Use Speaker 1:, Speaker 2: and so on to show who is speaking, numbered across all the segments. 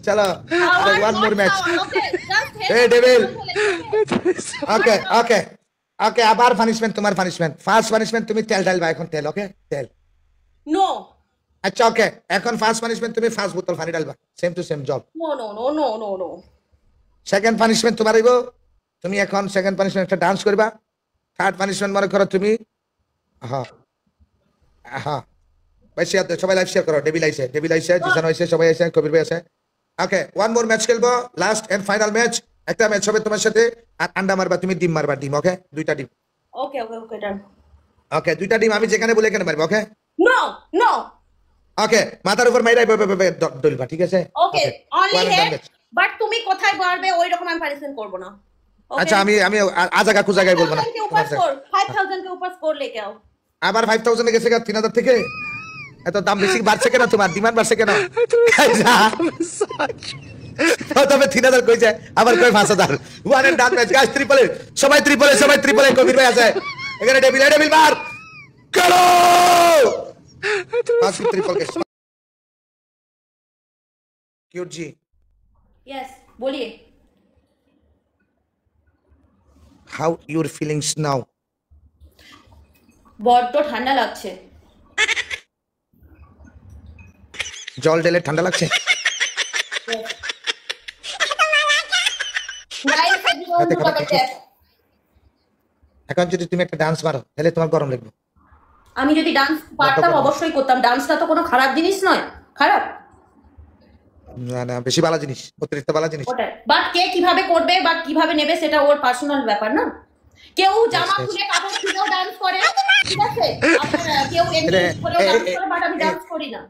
Speaker 1: चलो one more match ए devil okay okay okay আবার punishment তোমার পানিশমেন্ট ফার্স্ট পানিশমেন্ট তুমি তেল ঢালবা এখন তেল ওকে তেল
Speaker 2: নো
Speaker 1: আচ্ছা ওকে এখন ফার্স্ট পানিশমেন্ট তুমি ফার্স্ট বোতল পানি ঢালবা same to same job
Speaker 2: no no no no no no
Speaker 1: second punishment তোমার হইব তুমি এখন সেকেন্ড পানিশমেন্ট একটা ডান্স করবা থার্ড পানিশমেন্ট মনে করো তুমি হ্যাঁ হ্যাঁ ভাই শেয়ার সবাই লাইভ শেয়ার করো ডেভিল আইছে জিসান আইছে সবাই আইছে কবির ভাই আছে ওকে ওয়ান মোর ম্যাচ খেলবো লাস্ট এন্ড ফাইনাল ম্যাচ একটা ম্যাচ হবে তোমার সাথে আর আন্ডা মারবা তুমি ডিম মারবা ডিম ওকে দুইটা ডিম
Speaker 2: ওকে ওকে ওকে ডান
Speaker 1: ওকে দুইটা ডিম আমি যেখানে বলে এখানে মারবা ওকে
Speaker 2: নো নো
Speaker 1: ওকে মাথার উপর মাইরাই ডলবা ঠিক আছে
Speaker 2: ওকে অনলি হেড বাট তুমি কোথায় মারবে ওই রকম আমি পানিশমেন্ট করব না
Speaker 1: আচ্ছা আমি আজাগা কুজাগাই বলবো না
Speaker 2: 5000 के ऊपर स्कोर लेके आओ
Speaker 1: আবার 5000 এ গেছে 3000 থেকে এত দাম বেশি বাড়ছে কেন তোমার ডিমান্ড বাড়ছে কেন তবে 3000 কই যায় আবার কই 5000 one and done match guys triple সবাই ট্রিপল কবির ভাই আছে এখানে ডেভিল মার করো পাঁচ ট্রিপল কে কিউট জি
Speaker 2: यस बोलिए
Speaker 1: হাউ ইউর ফিলিংস নাও
Speaker 2: বড্ড ঠান্ডা লাগছে
Speaker 1: জল ঢেলে ঠান্ডা লাগছে এখন যদি তুমি একটা ডান্স মারো তাহলে তোমার গরম লাগবে
Speaker 2: আমি যদি ডান্স পারতাম অবশ্যই করতাম ডান্সটা তো কোনো খারাপ জিনিস নয় খারাপ
Speaker 1: না না বেশি ভালো জিনিস অতিরিক্ত ভালো জিনিস
Speaker 2: ওটাই বাট কে কিভাবে করবে বা কিভাবে নেবে সেটা ওর পার্সোনাল ব্যাপার না কেউ জামা খুলে কাপড় খুলেও ডান্স করে ঠিক আছে আপনারা কেউ এমনি খুলেও ডান্স করে বাট আমি ডান্স করি না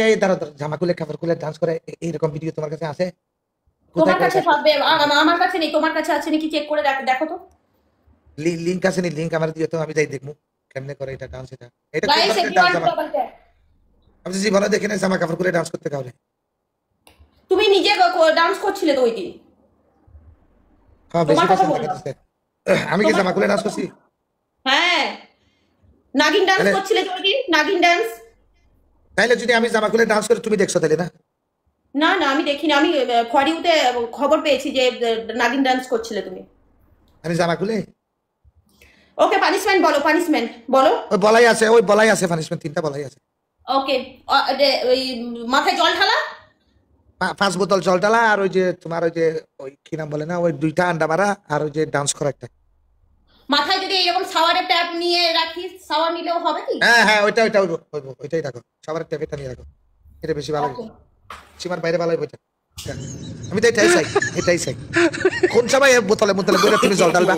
Speaker 1: এই দাঁড়াও জামা খুলে কাপড় খুলে ডান্স করে এইরকম ভিডিও তোমার কাছে আছে
Speaker 2: তোমার কাছে পাবে আমার কাছে নেই তোমার কাছে আছে নাকি চেক করে দেখো তো
Speaker 1: লিংক আছে নি লিংক আমার দিও তো আমি যাই দেখবো কেমনে করে এটা ডান্স এটা
Speaker 2: গাইস
Speaker 1: ডান্স আমি জীবনে দেখি না জামা কাপড় খুলে ডান্স করতে কাউরে
Speaker 2: তুমি নিজে ডান্স করছিলে তো ওই দিন
Speaker 1: হ্যাঁ বেশি পছন্দ করতেছে আমি কি জামা খুলে ডান্স করছি
Speaker 2: হ্যাঁ নাগিন ডান্স করছিলে তো ওই দিন নাগিন ডান্স
Speaker 1: তাইলে যদি আমি জামা খুলে ডান্স করে তুমি দেখছো তাইলে না
Speaker 2: না না আমি দেখিনি আমি ফরিউতে খবর পেয়েছি যে নাগিন ডান্স করছিলে তুমি
Speaker 1: আমি জামা খুলে
Speaker 2: ওকে পানিশমেন্ট বলো
Speaker 1: ওই বলাই আছে পানিশমেন্ট তিনটা বলাই আছে
Speaker 2: ওকে ওই মাথায় জল ঢালা
Speaker 1: 5 বোতল জল ঢালা আর ওই যে তোমার ওই যে ওই কি নাম বলে না ওই দুইটা আন্ডা মারা আর ওই যে ডান্স করা একটা
Speaker 2: মাথায় যদি এরকম শাওয়ারের ট্যাপ নিয়ে রাখি শাওয়ার নিলেও হবে কি
Speaker 1: হ্যাঁ ওইটাই রাখো শাওয়ারের ট্যাপটা নিয়ে রাখো এটা বেশি ভালো হবে সীমার বাইরে ভালো হবে আমি তো এটাই চাই কোন সময় বোতলে বইরা তুমি জল ঢালবা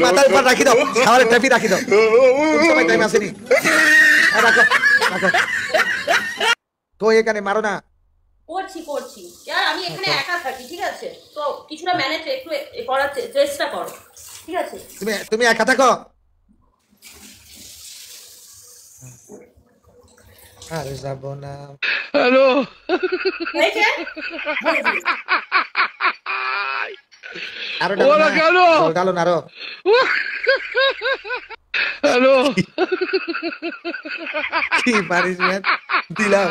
Speaker 1: মাথার উপর রাখি দাও শাওয়ারের ট্যাপই রাখি দাও কোন সময় টাইম আসেনি রাখো তো এখানে মারো না
Speaker 2: করছি यार আমি এখানে একা থাকি ঠিক আছে তো কিছুটা ম্যানেজ একটু করার চেষ্টা করো ঠিক আছে
Speaker 1: তুমি একা থাকো আরে যাব না
Speaker 3: হ্যালো
Speaker 2: হয়েছে
Speaker 1: আরো
Speaker 3: ওরা কেন
Speaker 1: ডালো না আরো
Speaker 3: হ্যালো
Speaker 1: কি পানিশমেন্ট দিলাম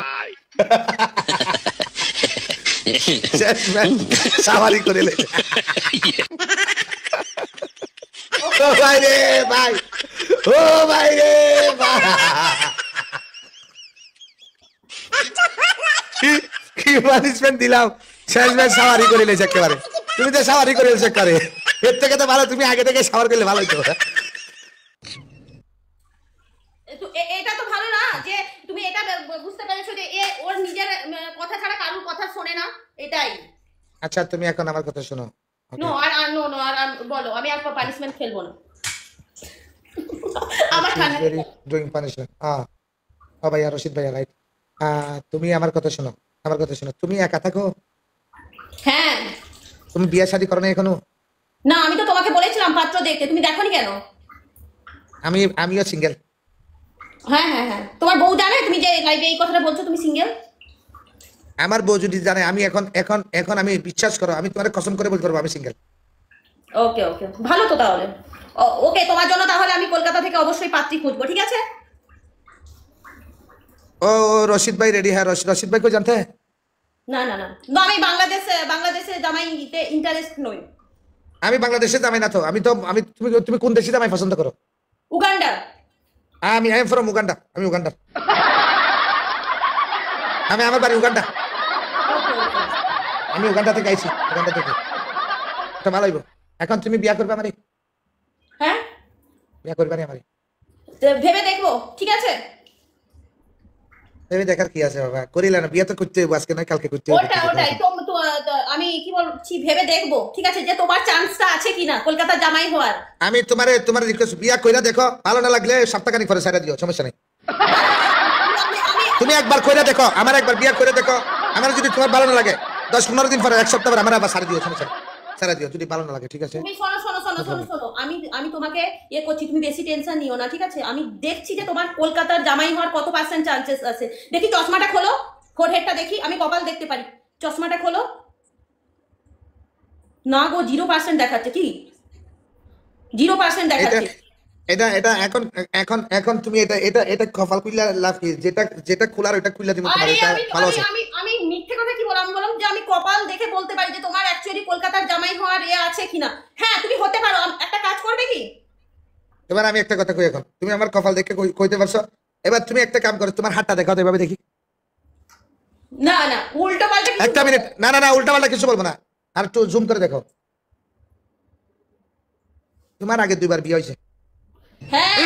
Speaker 1: সাওয়ারি করে লে ও ভাই রে ভাই কি পানিশমেন্ট দিলাম শেষমেশ সাওয়ারি করে লেছে একেবারে তুমি তো সাওয়ারি করে লেছে একেবারে এর থেকে তো ভালো তুমি আগে থেকে সাওয়ার করলে ভালো হতো
Speaker 2: এটা তো ভালো না যে তুমি এটা বুঝতে পেরেছো যে এ ওর নিজের কথা ছাড়া কারোর কথা শোনে না এটাই
Speaker 1: আচ্ছা তুমি এখন আমার কথা শোনো
Speaker 2: নো আর বলো আমি আর পানিশমেন্ট খেলবো না আমার খানা
Speaker 1: ডুইং পানিশমেন্ট ও ভাইয়া রশিদ ভাইয়া রাইট তুমি আমার কথা শোনো তুমি একা থাকো
Speaker 2: হ্যাঁ
Speaker 1: তুমি বিয়ে শাদী করো না এখনো
Speaker 2: না আমি তো তোমাকে বলেছিলাম পাত্র দেখতে তুমি দেখোনি কেন
Speaker 1: আমিও সিঙ্গেল
Speaker 2: হ্যাঁ তোমার বউ জানে তুমি যে লাইভে এই কথাটা বলছো তুমি সিঙ্গেল
Speaker 1: আমার বউ যদি জানে আমি এখন আমি বিশ্বাস করো আমি তোমারে কসম করে বলতে পারবো আমি সিঙ্গেল
Speaker 2: ওকে ভালো তো তাহলে ওকে তোমার জন্য তাহলে আমি কলকাতা থেকে অবশ্যই পাত্রী খুঁজবো ঠিক আছে
Speaker 1: ও রশিদ ভাই রেডি হ্যাঁ রশিদ ভাই को जानते हैं
Speaker 2: না না না না, আমি বাংলাদেশে জামাইতে ইন্টারেস্ট নই।
Speaker 1: আমি বাংলাদেশে জামাই না তো আমি তুমি তুমি কোন দেশে জামাই পছন্দ করো
Speaker 2: উগান্ডা।
Speaker 1: আমি আই এম ফ্রম উগান্ডা আমি উগান্ডার আমি আমার বাড়ি উগান্ডা
Speaker 2: ওকে ওকে।
Speaker 1: আমি উগান্ডা থেকে আইছি উগান্ডা থেকে তো ভালো হইব এখন তুমি বিয়া করবে আমারে
Speaker 2: হ্যাঁ,
Speaker 1: বিয়া করবে না আমারে
Speaker 2: তো ভেবে দেখবো, ঠিক আছে?
Speaker 1: তুমি দেখার কি আছে বাবা করিলা না বিয়া তো করতে হইব আজকে না কালকে করতে হইব
Speaker 2: ওটাই আমি কি বলছি, ভেবে দেখবো, ঠিক আছে, যে তোমার চান্সটা আছে কিনা কলকাতা জামাই হওয়ার।
Speaker 1: আমি তোমার রিকোয়েস্ট বিয়া কইরা দেখো ভালো না লাগলে সপ্তাহখানিক পরে ছাড়া দিও সমস্যা নেই তুমি একবার কইরা দেখো আমার একবার বিয়া করে দেখো আমার যদি তোমার ভালো না লাগে 10-15 দিন পরে এক সপ্তাহ পরে আমার আবার ছাড়া দিও সমস্যা নেই ছাড়া দিও যদি ভালো না লাগে ঠিক আছে
Speaker 2: তুমি শোনো, আমি তোমাকে করছি, তুমি বেশি টেনশন নিও না, ঠিক আছে? আমি দেখছি যে তোমার কলকাতার জামাই হওয়ার কত % চান্সেস আছে। দেখি চশমাটা খোলো, ফোরহেডটা দেখি, আমি কপাল দেখতে পারি। চশমাটা খোলো। না গো, 0% দেখাচ্ছে। কি 0% দেখাচ্ছে?
Speaker 1: এটা এটা এখন এখন এখন তুমি এটা এটা এটা কপাল খুললা লাভ কি যেটা খোলার ওটা খুললা দিমু তোমার
Speaker 2: আরে
Speaker 1: এটা
Speaker 2: আমি
Speaker 1: ভালো
Speaker 2: আমি
Speaker 1: আছে
Speaker 2: আমি আমি মিথ্যে কথা কি বললাম? আমি বললাম যে আমি কপাল দেখে বলতে পারি যে তোমার অ্যাকচুয়ালি কলকাতার জামাই হওয়ার আছে কিনা। হ্যাঁ, তুমি হতে পারো। একটা কাজ করবে কি?
Speaker 1: এবার আমি একটা কথা কই এখন তুমি আমার কপাল দেখে কইতে পারছো এবার তুমি একটা কাম করো তোমার হাতটা দেখাও তো এভাবে দেখি
Speaker 2: না না, উল্টো পাল্টা কিছু
Speaker 1: একটা মিনিট না না না উল্টা পাল্টা কিছু বলবো না আর একটু জুম করে দেখো তোমার আগে দুইবার বিয়ে হয়েছে
Speaker 2: হ্যাঁ,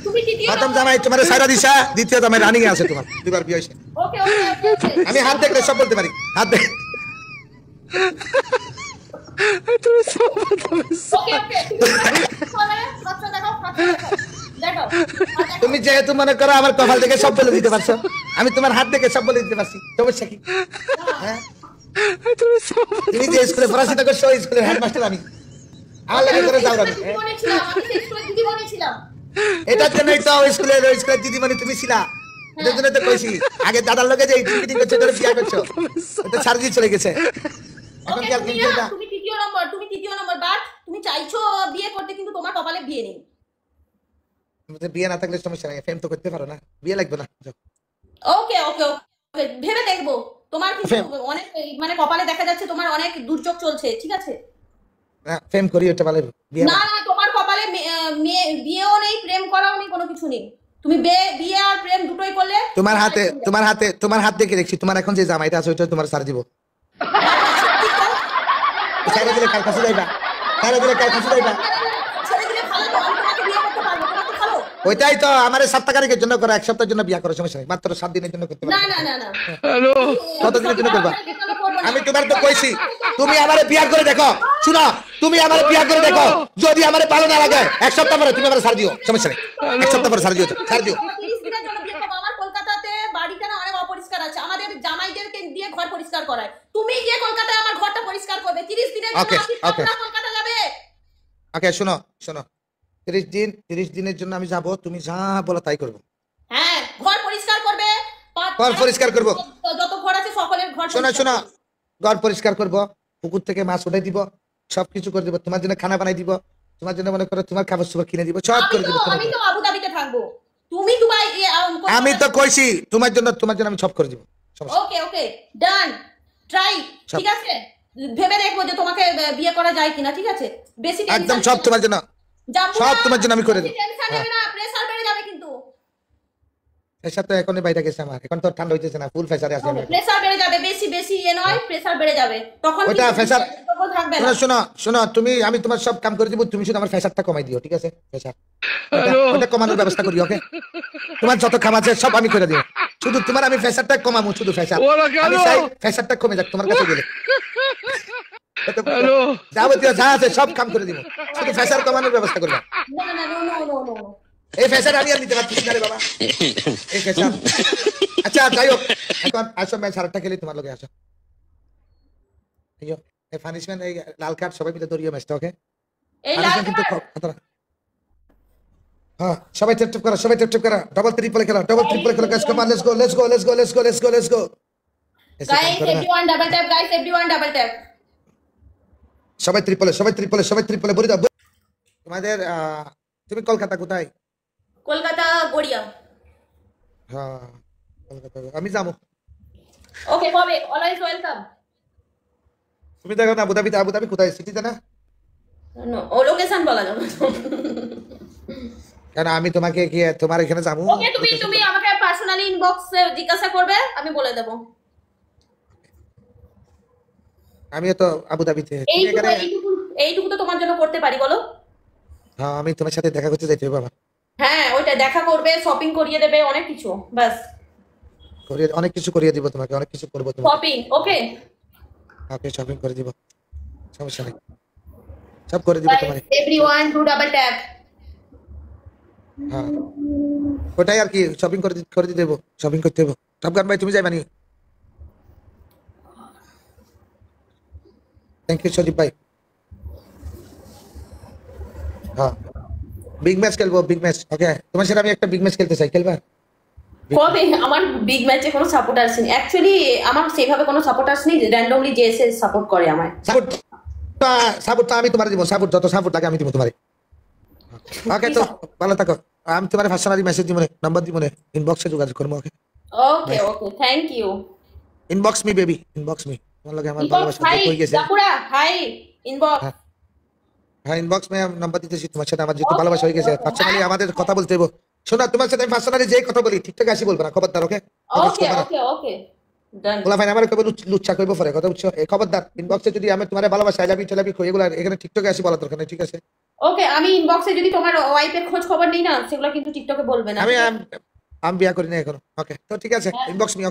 Speaker 2: তুমি তৃতীয়
Speaker 1: প্রথম জামাই তোমার সাইরা দিছা দ্বিতীয় জামাই রানিং এ আছে তোমার দুইবার বিয়ে হয়েছে
Speaker 2: ওকে ওকে ওকে।
Speaker 1: আমি হাত দেখলে সব বলতে পারি হাত দেখ
Speaker 2: ওকে ওকে। হাতটা দেখাও, হাতটা দেখাও। দেখাও।
Speaker 1: তুমি যেহেতু মনে করো আমার কপাল দেখে সব বলে দিতে পারছো আমি তোমার হাত দেখে সব বলে দিতে পারছি সমস্যা কি হ্যাঁ তুমি যে স্কুলে পড়াশোনা করছো ওই স্কুলের হেডমাস্টার আমি আমার লাগে করে যাও আমি
Speaker 2: দিদি বলেছিলাম, আমি সেই স্কুলে দিদি বলেছিলাম।
Speaker 1: এটার জন্যই তো ওই স্কুলের দিদিমণি তুমি ছিলা এটার জন্য তো কইছি আগে দাদার লগে যে মিটিং করছো তোর বিয়া করছো এটা ছাড় দিয়ে চলে গেছে এখন
Speaker 2: ওকে,
Speaker 1: কি আর
Speaker 2: তুমি
Speaker 1: কিন্তু
Speaker 2: না, তুমি তৃতীয় নম্বর, বাট তুমি চাইছো বিয়ে করতে, কিন্তু তোমার কপালে বিয়ে নেই।
Speaker 1: বিয়ে না থাকলে সমস্যা নাই ফেম তো করতে পারো না বিয়ে লাগবে না
Speaker 2: ওকে ওকে ওকে, ভেবে দেখবো। তোমার কিন্তু অনেক মানে কপালে দেখা যাচ্ছে তোমার অনেক দুর্যোগ চলছে, ঠিক আছে?
Speaker 1: ফেম করি ওটা ভালো বিয়ে
Speaker 2: না না, তোমার কপালে বিয়েও নেই, প্রেম করাও নেই, কোনো কিছু নেই। তুমি বিয়ে আর প্রেম দুটোই করলে
Speaker 1: তোমার হাত দেখে দেখছি তোমার এখন যে জামাইটা আছে ওইটা তোমার সার দিব ছেড়ে দিলে কার কাছে যাইবা
Speaker 2: ছেড়ে দিলে ভালো তো, আমি তোমাকে বিয়ে করতে পারবো, তোমার তো ভালো।
Speaker 1: ওইটাই তো আমার সপ্তাহখানিকের জন্য করো এক সপ্তাহের জন্য বিয়া করো সমস্যা নেই মাত্র 7 দিনের জন্য করতে
Speaker 2: না
Speaker 1: পারো
Speaker 2: না না না,
Speaker 1: কতদিনের জন্য করবা
Speaker 2: আমি করবো না।
Speaker 1: আমি তোমার তো কইছি তুমি আমারে বিয়া করে দেখো শুনো তুমি আমারে বিয়া করে দেখো যদি আমারে ভালো না লাগে এক সপ্তাহ পরে তুমি আমারে ছাড় দিও সমস্যা নেই এক সপ্তাহ পরে ছাড় দিও
Speaker 2: আমার 30 দিনের জন্য বিয়ে করবো। আমার কলকাতাতে বাড়িটা না অনেক অপরিষ্কার আছে, আমাদের জামাইদেরকে দিয়ে ঘর পরিষ্কার করায়। তুমি গিয়ে কলকাতায় আমার ঘরটা পরিষ্কার করবে 30 দিনের জন্য।
Speaker 1: ওকে,
Speaker 2: আপনি
Speaker 1: ওকে।
Speaker 2: কলকাতা যাবে?
Speaker 1: ওকে শোনো 30 দিনের জন্য আমি যাব তুমি যা বলো তাই করবো
Speaker 2: হ্যাঁ, ঘর পরিষ্কার করবে।
Speaker 1: ঘর পরিষ্কার করবো।
Speaker 2: যত ঘর আছে সকলের ঘর
Speaker 1: শোনো
Speaker 2: পরিষ্কার করবে।
Speaker 1: ঘর পরিষ্কার করবো পুকুর থেকে মাছ উঠাই দিব সবকিছু করে দিব তোমার জন্য খানা বানাই দিব তোমার জন্য মনে করো তোমার খাবার সবার কিনে দিব সব করে দিব
Speaker 2: আমি তো আবুধাবিতে থাকবো, তুমি দুবাই
Speaker 1: আমি তো কইছি তোমার জন্য আমি সব করে দিব
Speaker 2: ওকে ওকে, ডান, ট্রাই, ঠিক আছে? ভেবে দেখবো যে তোমাকে বিয়ে করা যায় কিনা, ঠিক আছে? বেশি
Speaker 1: একদম সব তোমার জন্য সব তোমার জন্য আমি করে দেব
Speaker 2: টেনশন নেবে না, প্রেসার বেড়ে যাবে কিন্তু।
Speaker 1: এসব তো এখনই বাইরে গেছে আমার এখন তো ঠান্ডা হইতেছে না ফুল ফেসারে আছে আমি
Speaker 2: প্রেসার বেড়ে যাবে, বেশি নয়, প্রেসার বেড়ে যাবে তখন
Speaker 1: ওটা pressure
Speaker 2: থাকবে না।
Speaker 1: শোনো তুমি আমি তোমার সব কাম করে দিব তুমি শুধু আমার ফেসারটা কমাই দিও ঠিক আছে ফেসার ওটা কমানোর ব্যবস্থা করি ওকে তোমার যত কাম আছে সব আমি করে দিব শুধু তোমার আমি ফেসারটা কমাবো শুধু ফেসার আমি চাই ফেসারটা কমে যাক তোমার কাছে গেলে যাবতীয় যা আছে সব কাম করে দিব শুধু ফেসার কমানোর ব্যবস্থা করবা
Speaker 2: না না না, নো
Speaker 1: এই ফেসার আমি আর নিতে পারছি না রে বাবা এই ফেসার আচ্ছা যাই হোক এখন আসো ম্যাচ আরেকটা খেলি তোমার লগে আসো এই পানিশমেন্ট এই লাল কার্ড সবাই মিলে দৌড়িয়ে ম্যাচটা ওকে
Speaker 2: এই লাল
Speaker 1: কিন্তু হ্যাঁ সবাই টেপ করো ডাবল ট্রিপল খেলো guys come on let's go
Speaker 2: guys everyone double tap
Speaker 1: সবাই ট্রিপলে বলি দাও তোমাদের তুমি কলকাতা কোথায়
Speaker 2: কলকাতা গড়িয়া।
Speaker 1: হ্যাঁ আমি যাবো।
Speaker 2: ওকে, কবে? Always welcome.
Speaker 1: তুমি দেখো না আবুধাবিতে, আবুধাবি কোথায়, সিটিতে না?
Speaker 2: ও লোকেশন বলা যাবে না।
Speaker 1: কেন আমি তোমাকে কি তোমার এখানে যাবো?
Speaker 2: ওকে, তুমি আমাকে পার্সোনালি ইনবক্সে জিজ্ঞাসা করবে, আমি বলে দেব।
Speaker 1: আমিও তো আবুধাবিতে। তুমি
Speaker 2: এইটুকু
Speaker 1: এখানে?
Speaker 2: এইটুকু এইটুকু তো তোমার জন্য করতে পারি, বলো।
Speaker 1: হ্যাঁ, আমি তোমার সাথে দেখা করতে যাইতে হবে আমার।
Speaker 2: হ্যাঁ, ওইটা দেখা করবে, শপিং করিয়ে দেবে, অনেক কিছু, বাস।
Speaker 1: অনেক কিছু করিয়ে দিব তোমাকে, অনেক কিছু করবো তোমাকে।
Speaker 2: শপিং, ওকে।
Speaker 1: ওকে, শপিং করে দিব, সমস্যা নেই, সব করে দিব
Speaker 2: গাইস,
Speaker 1: তোমাকে।
Speaker 2: Everyone do double tap.
Speaker 1: হ্যাঁ, ওটাই আর কি, শপিং করে দিতে দেবো, শপিং করতে দেবো। টপ গান ভাই তুমি যাইবা নি? থ্যাংক ইউ সজীব ভাই। হ্যাঁ, বিগ ম্যাচ খেলবো, বিগ ম্যাচ। ওকে, তোমার সাথে আমি একটা বিগ ম্যাচ খেলতে চাই, খেলবা?
Speaker 2: কবে? আমার বিগ ম্যাচে কোনো সাপোর্টার্স নেই অ্যাকচুয়ালি, আমার সেভাবে কোনো সাপোর্টার্স নেই, র্যান্ডমলি যে এসে সাপোর্ট করে আমায়।
Speaker 1: সাপোর্টটা আমি তোমার দিব, সাপোর্ট যত সাপোর্ট লাগে আমি দিব তোমারে। ওকে, তো ভালো থাকো। আমি তোমার পার্সোনালি মেসেজ দিব, নাম্বার দিব, ইনবক্সে যোগাযোগ করবো। Okay
Speaker 2: okay okay, thank you.
Speaker 1: Inbox me baby, inbox me. তোমার লাগে আমার
Speaker 2: ইনবক্স
Speaker 1: ভালোবাসা
Speaker 2: হাই
Speaker 1: হয়ে গেছে।
Speaker 2: জাকুরা, হাই ইনবক্স।
Speaker 1: হ্যাঁ হ্যাঁ, ইনবক্স মে নাম্বার দিতেছি। তোমার সাথে আমার যেহেতু ভালোবাসা হয়ে গেছে, পার্সোনালি আমাদের কথা বলতে হবে। শোনা, তোমার সাথে আমি পার্সোনালি যে কথা বলি ঠিকঠাক আসি বলবো না, খবরদার। ওকে
Speaker 2: ওকে ওকে ওকে, ডান।
Speaker 1: বলা ফাইন, আমার কবে লুচ্চা কইবো পরে কথা বুঝছো? এই খবরদার, ইনবক্সে যদি আমি তোমার ভালোবাসা, I love you, tell you, এগুলো এখানে টিকটকে আসি বলা দরকার নেই, ঠিক আছে?
Speaker 2: ওকে, আমি ইনবক্সে যদি তোমার ওয়াইফের খোঁজ খবর নেই না, সেগুলো কিন্তু টিকটকে বলবে না।
Speaker 1: আমি আমি বিয়া করি না এখনো। ওকে, তো ঠিক আছে, ইনবক্স মি।